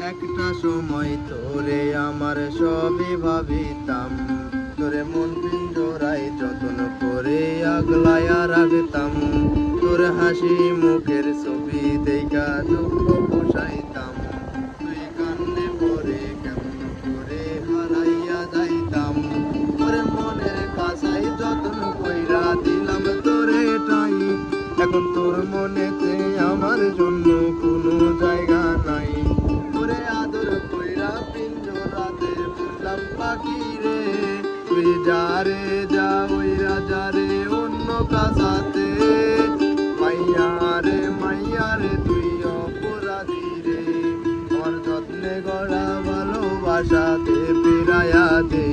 একটা সময় তোরে আমার সবই ভাবিতাম, তোরে মন পিঞ্জরায় যত্ন করে আগলায়া রাখতাম, তোর হাসি মুখের ছবি দেখা দুঃখ পোষাইতাম, তুই কান্নে পরে কেমন করে হারাইয়া যাইতাম, তোরে মনের কাছাই যত্ন কইরা দিলাম তোরে ঠাই, এখন তোর মনেতে আমার জন্য কোনো জায়গা নাই, তোরে আদর কইরা পিঞ্জরাতে পুষলাম পাখি রে, তুই যা রে যা ওই রাজা রে অন্য কাছাতে, মাইয়া রে তুই অপরাধী রে, আমার যত্নে গড়া ভালোবাসাতে ফিরাইয়া দে,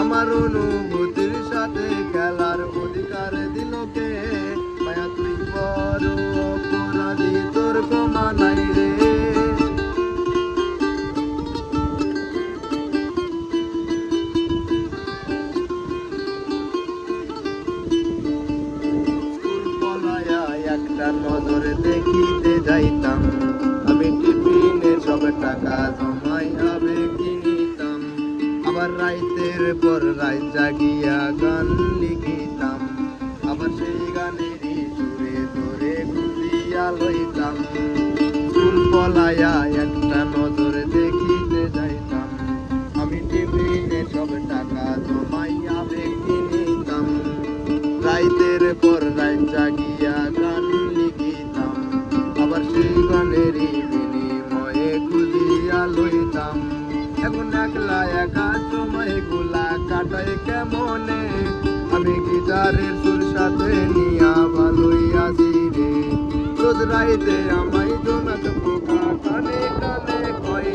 আমার অনুভূতির সাথে খেলার অধিকার দিল কে, মায়া তুই বড় অপরাধী তোর ক্ষমা নাই রে। স্কুল পলায়া একটা নজর দেখিতে যাইতাম, আমি টিফিনে সব টাকা জমাই আবেগ কিনিতাম, আবার রাইতের পর রাত জাগিয়া গান লিখিতাম, আবার সেই গানেরই সুরে ধরে খুঁজিয়া লইতাম, স্কুল পলায়া একটা নজর দেখিতে যাইতাম, আমি টিফিনে সব টাকা জমাই আবেগ কিনিতাম, রাইতের পর রাত জাগিয়া গান লিখিতাম, আবার সেই গানেরই বিনিময়ে খুঁজিয়া লইতাম, এখন একলা একা সময় গুলা কাটাই কেমনে, আমি গিটারের সুর সাথে নিয়া ভালোই আছি রে, রোজ রাইতে আমায় জোনাক পোকা কানে কানে কয়,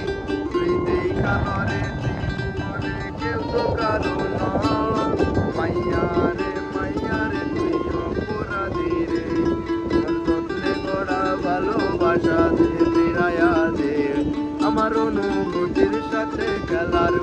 তুই দেখা নরে জীবনে কেউ তো কারো নয়, মাইয়া রে তুই অপরাধী রে, তোর যত্নে গড়া ভালোবাসা দে ফিরাইয়া দে, আমার অনুভূতির সাথে খেলার